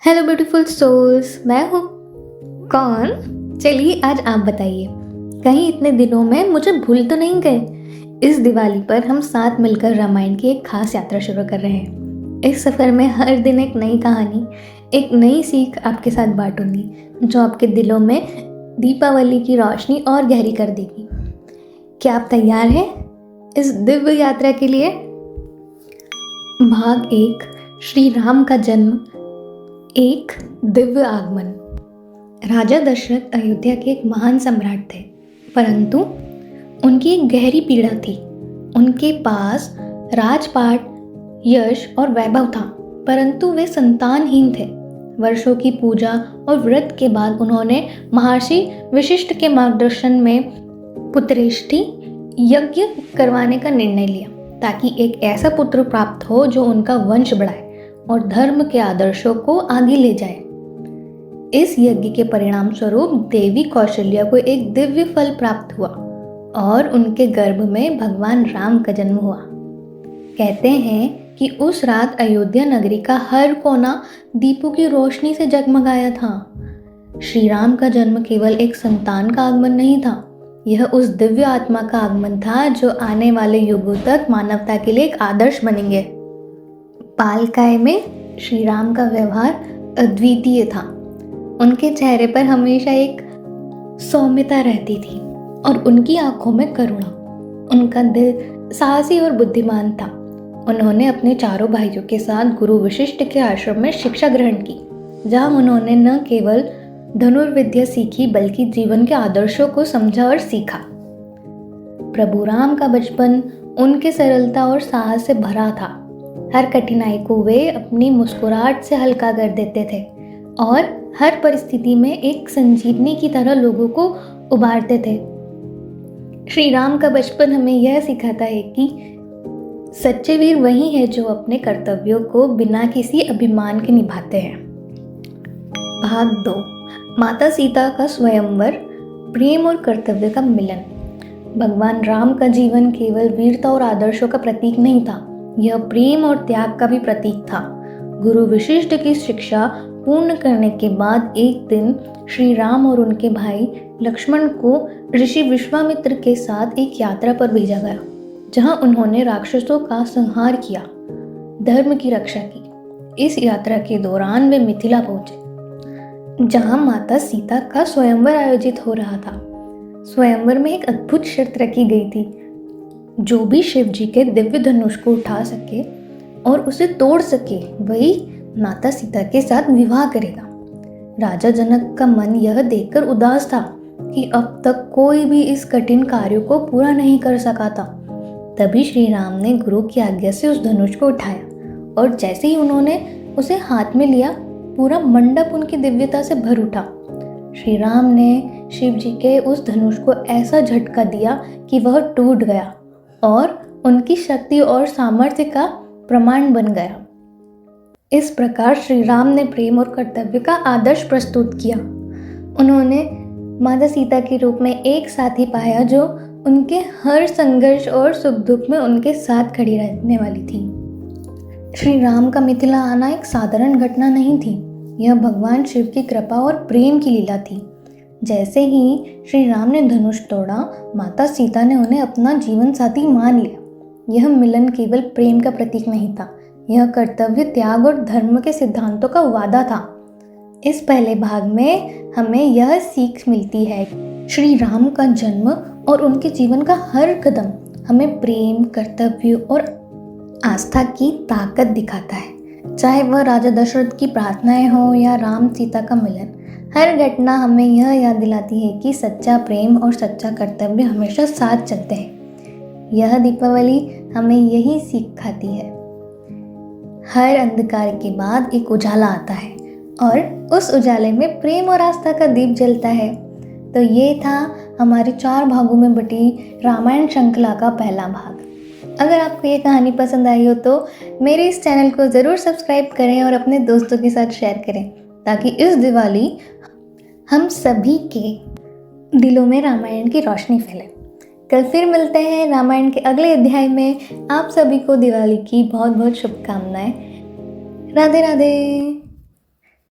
Hello beautiful souls, मैं हूँ कौन। चलिए आज आप बताइए, कहीं इतने दिनों में मुझे भूल तो नहीं गए। इस दिवाली पर हम साथ मिलकर रामायण की एक खास यात्रा शुरू कर रहे हैं। इस सफ़र में हर दिन एक नई कहानी, एक नई सीख आपके साथ बांटूंगी, जो आपके दिलों में दीपावली की रोशनी और गहरी कर देगी। क्या आप तैयार हैं इस दिव्य यात्रा के लिए? भाग 1, श्री राम का जन्म, एक दिव्य आगमन। राजा दशरथ अयोध्या के एक महान सम्राट थे, परंतु उनकी एक गहरी पीड़ा थी। उनके पास राजपाट, यश और वैभव था, परंतु वे संतानहीन थे। वर्षों की पूजा और व्रत के बाद उन्होंने महर्षि वशिष्ठ के मार्गदर्शन में पुत्रेष्टि यज्ञ करवाने का निर्णय लिया, ताकि एक ऐसा पुत्र प्राप्त हो जो उनका वंश बढ़ाए और धर्म के आदर्शों को आगे ले जाए। इस यज्ञ के परिणाम स्वरूप देवी कौशल्या को एक दिव्य फल प्राप्त हुआ और उनके गर्भ में भगवान राम का जन्म हुआ। कहते हैं कि उस रात अयोध्या नगरी का हर कोना दीपों की रोशनी से जगमगाया था। श्री राम का जन्म केवल एक संतान का आगमन नहीं था, यह उस दिव्य आत्मा का आगमन था जो आने वाले युगों तक मानवता के लिए एक आदर्श बनेंगे। बालकाय में श्री राम का व्यवहार अद्वितीय था। उनके चेहरे पर हमेशा एक सौम्यता रहती थी और उनकी आंखों में करुणा। उनका दिल साहसी और बुद्धिमान था। उन्होंने अपने चारों भाइयों के साथ गुरु वशिष्ठ के आश्रम में शिक्षा ग्रहण की, जहां उन्होंने न केवल धनुर्विद्या सीखी बल्कि जीवन के आदर्शों को समझा और सीखा। प्रभु राम का बचपन उनके सरलता और साहस से भरा था। हर कठिनाई को वे अपनी मुस्कुराहट से हल्का कर देते थे और हर परिस्थिति में एक संजीवनी की तरह लोगों को उबारते थे। श्री राम का बचपन हमें यह सिखाता है कि सच्चे वीर वही है जो अपने कर्तव्यों को बिना किसी अभिमान के निभाते हैं। भाग 2, माता सीता का स्वयंवर, प्रेम और कर्तव्य का मिलन। भगवान राम का जीवन केवल वीरता और आदर्शों का प्रतीक नहीं था, यह प्रेम और त्याग का भी प्रतीक था। गुरु वशिष्ठ की शिक्षा पूर्ण करने के बाद एक दिन श्री राम और उनके भाई लक्ष्मण को ऋषि विश्वामित्र के साथ एक यात्रा पर भेजा गया, जहां उन्होंने राक्षसों का संहार किया, धर्म की रक्षा की। इस यात्रा के दौरान वे मिथिला पहुंचे, जहां माता सीता का स्वयंवर आयोजित हो रहा था। स्वयंवर में एक अद्भुत शर्त रखी गई थी, जो भी शिव जी के दिव्य धनुष को उठा सके और उसे तोड़ सके वही माता सीता के साथ विवाह करेगा। राजा जनक का मन यह देखकर उदास था कि अब तक कोई भी इस कठिन कार्य को पूरा नहीं कर सका था। तभी श्री राम ने गुरु की आज्ञा से उस धनुष को उठाया और जैसे ही उन्होंने उसे हाथ में लिया, पूरा मंडप उनकी दिव्यता से भर उठा। श्री राम ने शिव जी के उस धनुष को ऐसा झटका दिया कि वह टूट गया और उनकी शक्ति और सामर्थ्य का प्रमाण बन गया। इस प्रकार श्री राम ने प्रेम और कर्तव्य का आदर्श प्रस्तुत किया। उन्होंने माता सीता के रूप में एक साथी पाया जो उनके हर संघर्ष और सुख दुख में उनके साथ खड़ी रहने वाली थी। श्री राम का मिथिला आना एक साधारण घटना नहीं थी, यह भगवान शिव की कृपा और प्रेम की लीला थी। जैसे ही श्री राम ने धनुष तोड़ा, माता सीता ने उन्हें अपना जीवन साथी मान लिया। यह मिलन केवल प्रेम का प्रतीक नहीं था, यह कर्तव्य, त्याग और धर्म के सिद्धांतों का वादा था। इस पहले भाग में हमें यह सीख मिलती है, श्री राम का जन्म और उनके जीवन का हर कदम हमें प्रेम, कर्तव्य और आस्था की ताकत दिखाता है। चाहे वह राजा दशरथ की प्रार्थनाएं हो या राम सीता का मिलन, हर घटना हमें यह याद दिलाती है कि सच्चा प्रेम और सच्चा कर्तव्य हमेशा साथ चलते हैं। यह दीपावली हमें यही सिखाती है, हर अंधकार के बाद एक उजाला आता है और उस उजाले में प्रेम और आस्था का दीप जलता है। तो ये था हमारे 4 भागों में बटी रामायण श्रृंखला का पहला भाग। अगर आपको ये कहानी पसंद आई हो तो मेरे इस चैनल को ज़रूर सब्सक्राइब करें और अपने दोस्तों के साथ शेयर करें, ताकि इस दिवाली हम सभी के दिलों में रामायण की रोशनी फैले। कल फिर मिलते हैं रामायण के अगले अध्याय में। आप सभी को दिवाली की बहुत बहुत शुभकामनाएं। राधे राधे।